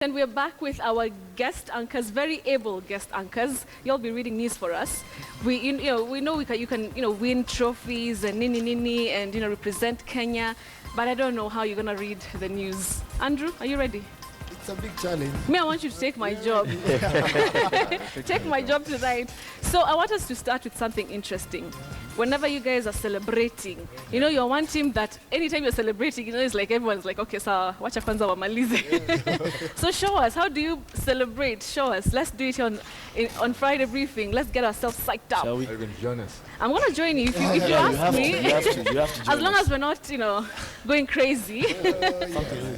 And we're back with our guest anchors, very able guest anchors. You'll be reading news for us. We know you can win trophies and nini and represent Kenya, but I don't know how you're gonna read the news. Andrew, are you ready? It's a big challenge. Me, I want you to take my job. Take my job tonight. So I want us to start with something interesting. Whenever you guys are celebrating, you're one team that anytime you're celebrating, it's like everyone's like, okay, so wacha kwanza wamalize. So show us, how do you celebrate? Show us. Let's do it on Friday briefing. Let's get ourselves psyched up. Shall we? Are you going to join us? I'm going to join you if you ask me. You have to join as long us. as we're not, going crazy.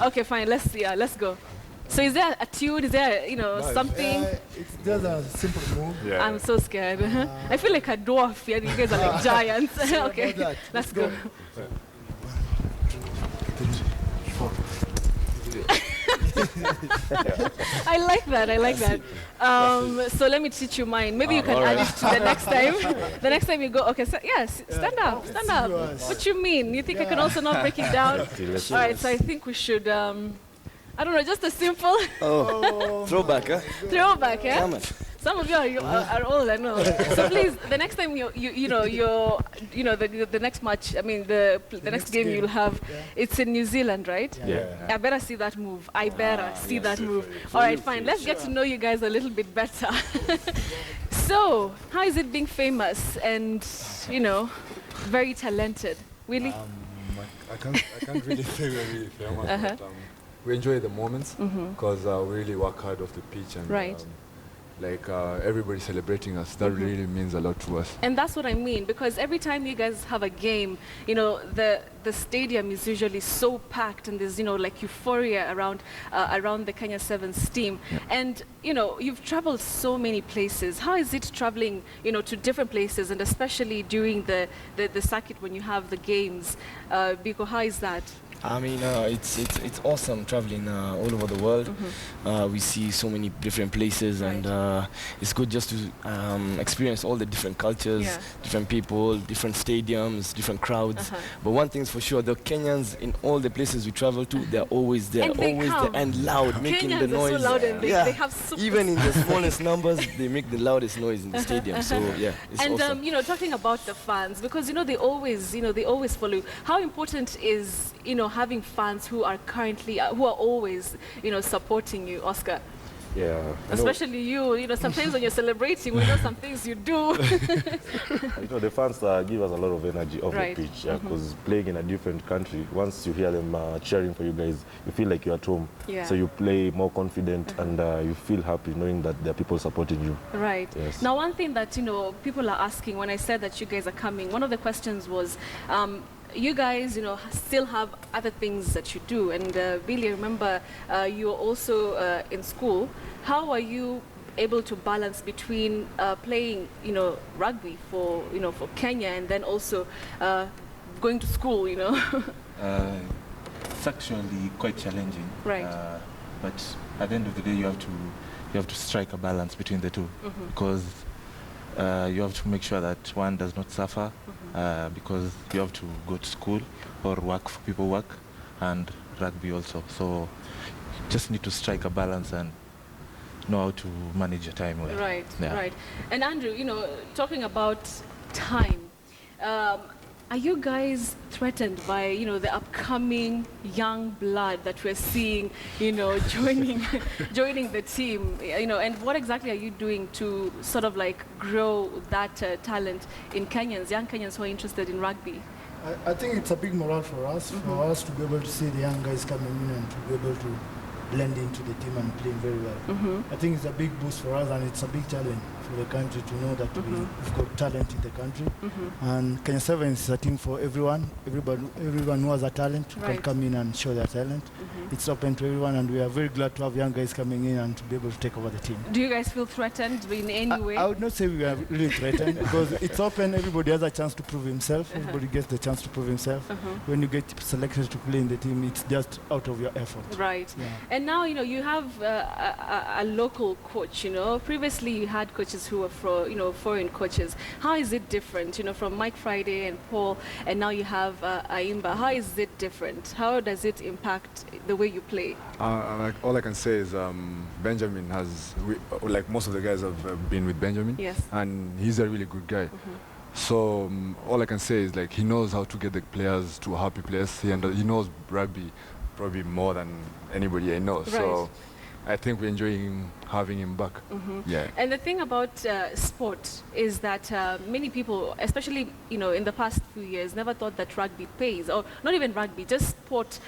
Okay, fine. Let's go. So is there a tune? Is there, something? It's just a simple move. Yeah. I'm so scared. I feel like a dwarf. Yeah, you guys are like giants. Okay, let's go. I like that. So let me teach you mine. Maybe you can add it to the next time. The next time you go, okay, so yes, stand up. What you mean? You think I can also not break it down? All right, so I think we should, I don't know, just a simple Throwback, huh? throwback, eh? Come on. Some of you are old, I know. So please, the next time the next match, I mean the next game you'll have, it's in New Zealand, right? Yeah. I better see that move. All right, fine. Let's get to know you guys a little bit better. So, how is it being famous and very talented? Willie? I can't really say we're really famous, but we enjoy the moments because we really work hard off the pitch and Right. Everybody celebrating us. That really means a lot to us. And that's what I mean, because every time you guys have a game, the stadium is usually so packed, and there's like euphoria around the Kenya 7's team. Yeah. And you've traveled so many places. How is it traveling to different places, and especially during the circuit when you have the games? Biko, how is that? I mean, it's awesome traveling all over the world. We see so many different places, and it's good just to experience all the different cultures, different people, different stadiums, different crowds. But one thing's for sure, the Kenyans in all the places we travel to, they're always there, and loud, making the noise. Are so loud, and they have super even in the smallest numbers, they make the loudest noise in the stadium. So yeah, it's awesome. Talking about the fans, because they always follow you. How important is having fans who are always supporting you, Oscar? Yeah. Especially you, sometimes when you're celebrating, we know some things you do. The fans give us a lot of energy off the pitch, because playing in a different country, once you hear them cheering for you guys, you feel like you're at home. Yeah. So you play more confident and you feel happy knowing that there are people supporting you. Right. Yes. Now, one thing that, people are asking when I said that you guys are coming, one of the questions was, you guys, still have other things that you do. And Billy, I remember you're also in school. How are you able to balance between playing, rugby for Kenya, and then also going to school, It's actually quite challenging. Right. But at the end of the day, you have to strike a balance between the two, because you have to make sure that one does not suffer, because you have to go to school or people work, and rugby also. So just need to strike a balance and know how to manage your time well. Right, Yeah. right. And Andrew, talking about time, are you guys threatened by, the upcoming young blood that we're seeing, joining the team, and what exactly are you doing to sort of like grow that talent in young Kenyans who are interested in rugby? I think it's a big morale for us to be able to see the young guys coming in and to be able to blend into the team and playing very well. I think it's a big boost for us, and it's a big challenge for the country to know that we've got talent in the country. And Kenya 7 is a team for everyone. Everyone who has a talent can come in and show their talent. It's open to everyone, and we are very glad to have young guys coming in and to be able to take over the team. Do you guys feel threatened in any way? I would not say we are really threatened, because it's open. Everybody has a chance to prove himself. Everybody gets the chance to prove himself. When you get selected to play in the team, it's just out of your effort. Right. Yeah. And now, you have a local coach, Previously, you had coaches coaches who are foreign coaches. How is it different, from Mike Friday and Paul, and now you have Aimba? How is it different? How does it impact the way you play? All I can say is Benjamin like most of the guys have been with Benjamin. Yes. And he's a really good guy. So all I can say is like he knows how to get the players to a happy place. He knows rugby probably more than anybody I know. Right. So I think we're enjoying having him back. Yeah. And the thing about sport is that many people, especially in the past few years, never thought that rugby pays, or not even rugby, just sport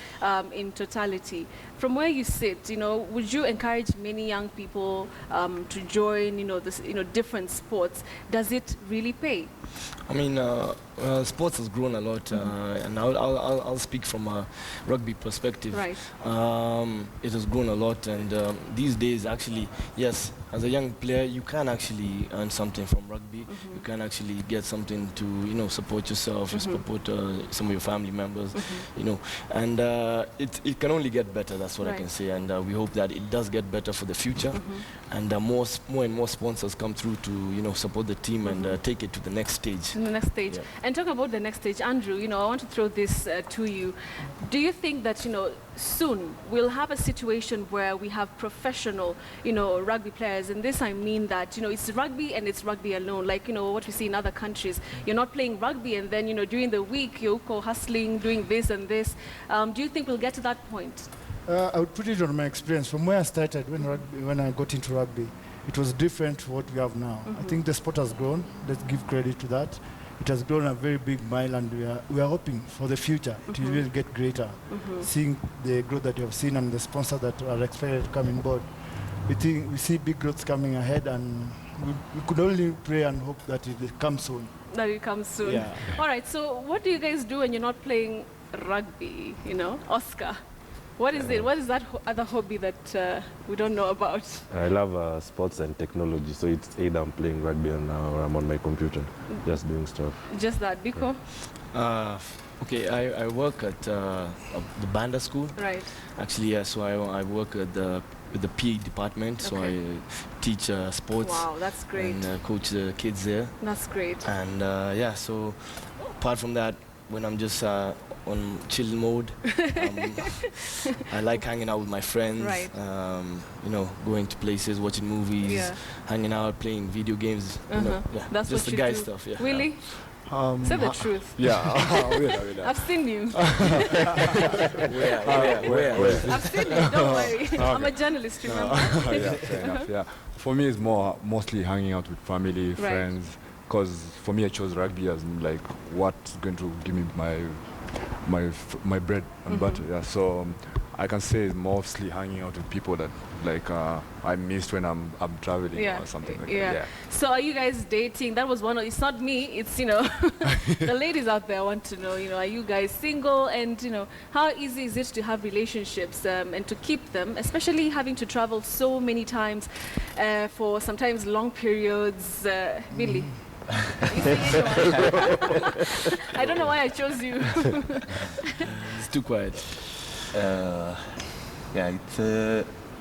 in totality. From where you sit, would you encourage many young people to join, different sports? Does it really pay? I mean, sports has grown a lot, and I'll speak from a rugby perspective. Right. It has grown a lot, and these days, actually, yes, as a young player, you can actually earn something from rugby. You can actually get something to, support yourself, support some of your family members, and it can only get better. That's what I can say, and we hope that it does get better for the future, and more and more sponsors come through to, support the team and take it to the next stage. The next stage. Yeah. And talk about the next stage, Andrew. I want to throw this to you. Do you think that soon we'll have a situation where we have professional, rugby players? And this I mean that it's rugby and it's rugby alone. Like what we see in other countries. You're not playing rugby, and then during the week you're hustling, doing this and this. Do you think we'll get to that point? I would put it on my experience from where I started when I got into rugby. It was different to what we have now. I think the sport has grown. Let's give credit to that. It has grown a very big mile, and we are hoping for the future to really get greater. Seeing the growth that you have seen and the sponsors that are expected to come on board, we see big growths coming ahead, and we could only pray and hope that it will come soon. That it comes soon. Yeah. All right. So what do you guys do when you're not playing rugby? Oscar. What is it? What is that other hobby that we don't know about? I love sports and technology, so it's either I'm playing rugby or I'm on my computer, just doing stuff. Just that, Biko? Okay, I work at the Banda school. Right. Actually, yeah, so I work at with the PE department, so I teach sports. Wow, that's great. And coach the kids there. That's great. And yeah, so apart from that, when I'm just on chill mode, I like hanging out with my friends, right. Going to places, watching movies, hanging out, playing video games, that's just what the guy stuff. Yeah. Really? Say the truth. Yeah. I've seen you. Where? I've seen you, don't worry. I'm a journalist, remember? Yeah, fair enough, yeah. For me, it's mostly hanging out with family, friends, because for me, I chose rugby as like what's going to give me my bread and butter. Yeah, so I can say it's mostly hanging out with people that like I missed when I'm traveling or something like that. Yeah. So are you guys dating? That was it's not me. It's the ladies out there want to know. Are you guys single? And how easy is it to have relationships and to keep them, especially having to travel so many times for sometimes long periods? Really. I don't know why I chose you. It's too quiet. Yeah, it's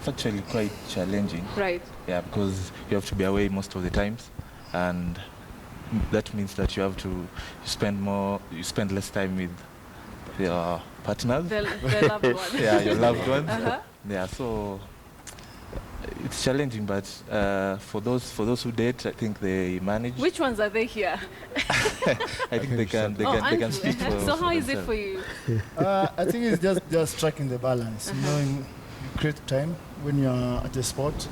actually quite challenging. Right. Yeah, because you have to be away most of the times, and that means that you have to spend less time with your partners. The loved ones. Yeah, your loved ones. Yeah, so it's challenging, but for those who date, I think they manage. Which ones are they here? I think they can speak for. So how is it for you? I think it's just striking the balance. Knowing you create time when you are at the sport,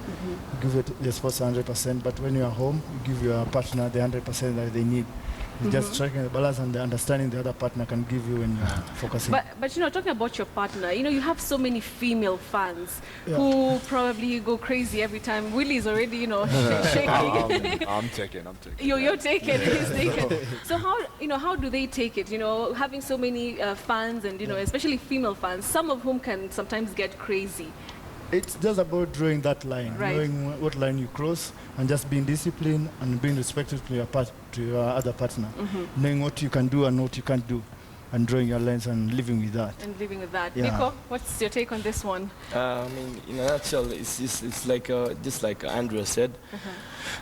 you give it the sports 100%. But when you are home, you give your partner the 100% that they need. Just striking the balance and the understanding the other partner can give you when you're focusing. But talking about your partner, you have so many female fans who probably go crazy every time. Willie's already, shaking. I'm taking. You're taking. He's taking. So how do they take it? Having so many fans and especially female fans, some of whom can sometimes get crazy. It's just about drawing that line, knowing what line you cross, and just being disciplined and being respectful to your other partner, knowing what you can do and what you can't do. and drawing your lines and living with that. And living with that. Yeah. Nico, what's your take on this one? I mean, in a nutshell, it's like just like Andrea said.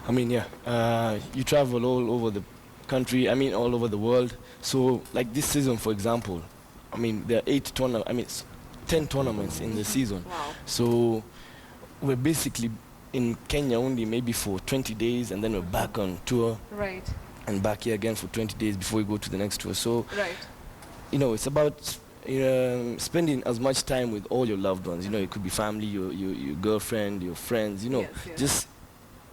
I mean, you travel all over the country. I mean, all over the world. So, like this season, for example, I mean, there are 10 tournaments in the season. Wow. So, we're basically in Kenya only maybe for 20 days, and then we're back on tour. Right. And back here again for 20 days before we go to the next tour. So, right. You know, it's about spending as much time with all your loved ones. You know, it could be family, your girlfriend, your friends, you know, yes. just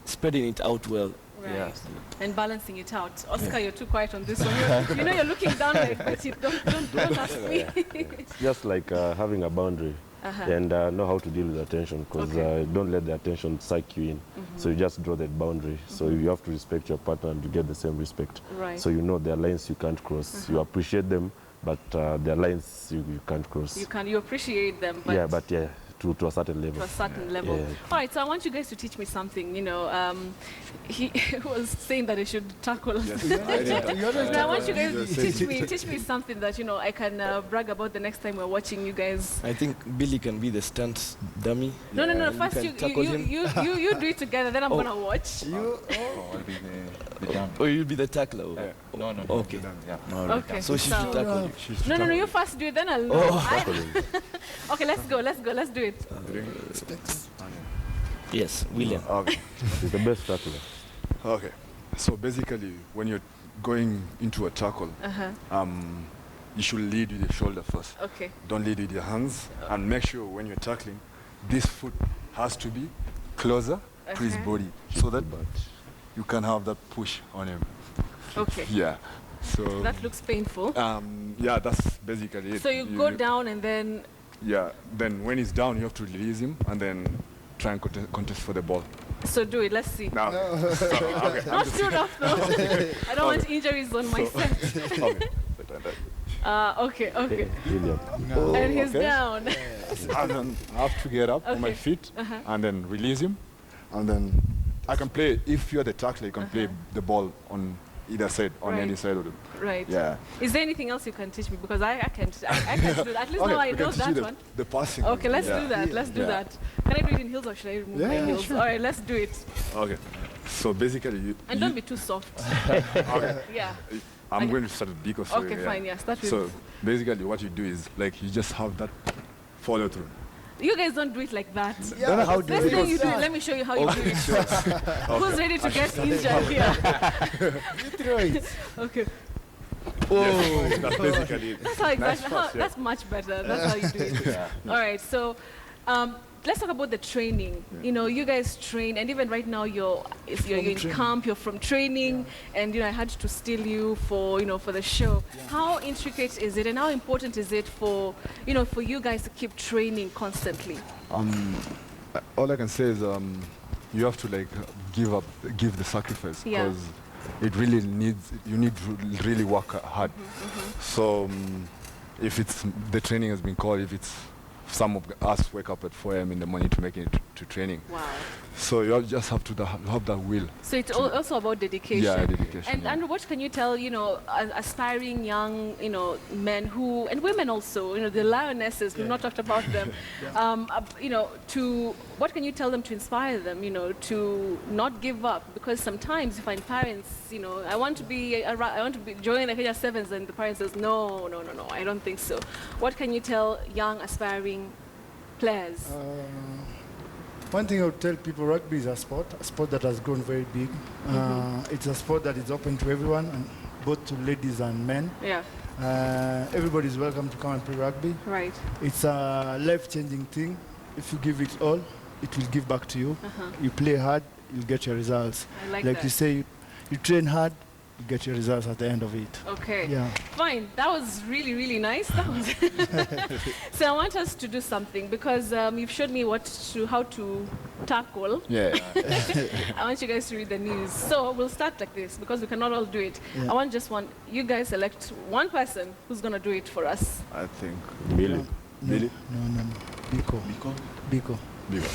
spreading it out well. Right. Yeah. And balancing it out. Oscar, you're too quiet on this one. You know, you're looking down like, but you don't ask me. It's just like having a boundary. And know how to deal with attention, because don't let the attention psych you in. So you just draw that boundary. So you have to respect your partner and you get the same respect. Right. So you know there are lines you can't cross. You appreciate them, but there are lines you can't cross. You appreciate them, but to a certain level. To a certain level. Yeah. All right, so I want you guys to teach me something. You know, he was saying that I should tackle. I want you guys to teach me something that, you know, I can brag about the next time we're watching you guys. I think Billy can be the stunt dummy. No. First you do it together, then I'm gonna watch. I'll be the dummy. Or you'll be the tackler. No. Okay. Yeah. Okay. So she should tackle you. No, you first do it, then I'll. Okay, let's do it. Yes, William. Okay. It's the best tackler. Okay. So basically, when you're going into a tackle, you should lead with your shoulder first. Okay. Don't lead with your hands, and make sure when you're tackling, this foot has to be closer to his body, so that you can have that push on him. Okay. Yeah. So that looks painful. Yeah, that's basically it. So you go down and then. Yeah. Then when he's down, you have to release him and then try and contest for the ball. So do it. Let's see. No. Okay. Not too rough though. I don't want injuries on my set. Okay. And he's down. And then I have to get up on my feet and then release him, and then I can play. If you're the tackler, you can play the ball on either side, on any side of them. Right. Yeah. Is there anything else you can teach me? Because I can't do that. At least now I know that one. The passing. Okay, let's do that. Let's do that. Can I do it in heels or should I remove my heels? Sure. All right, let's do it. Okay. So basically, and don't be too soft. Okay. Yeah. I'm going to start with Biko. Okay, fine. Yeah, start with. So basically, what you do is like you just have that follow through. You guys don't do it like that. Yeah, how do First thing it? you do it, let me show you how you do it. Who's ready to get injured here? You throw it. Okay. Yes, that's basically it. That's how that's much better. That's how you do it. All right. So let's talk about the training. You know, you guys train, and even right now you're in camp. You're from training, and you know I had to steal you for the show. How intricate is it, and how important is it for you guys to keep training constantly? All I can say is you have to like give the sacrifice, because it really you need to really work hard. So if it's the training has been called, if it's some of us wake up at 4 a.m. in the morning to make it to training. Wow. So you just have to have that will. So it's also about dedication. Yeah, dedication. And what can you tell, aspiring young, men and women also, the lionesses, we've not talked about them, what can you tell them to inspire them, to not give up? Because sometimes you find parents, I want to be joining the Kenya 7's, and the parent says, no, I don't think so. What can you tell young aspiring players? One thing I would tell people, rugby is a sport that has grown very big. It's a sport that is open to everyone, and both to ladies and men. Yeah. Everybody is welcome to come and play rugby. Right. It's a life-changing thing. If you give it all, it will give back to you. You play hard, you'll get your results. I like that. Like you say, you train hard, you get your results at the end of it. Okay. Yeah. Fine. That was really, really nice. So I want us to do something, because you've showed me how to tackle. Yeah. I want you guys to read the news. So we'll start like this, because we cannot all do it. Yeah. I want you guys select one person who's going to do it for us. I think Billy. No. Biko. Biko.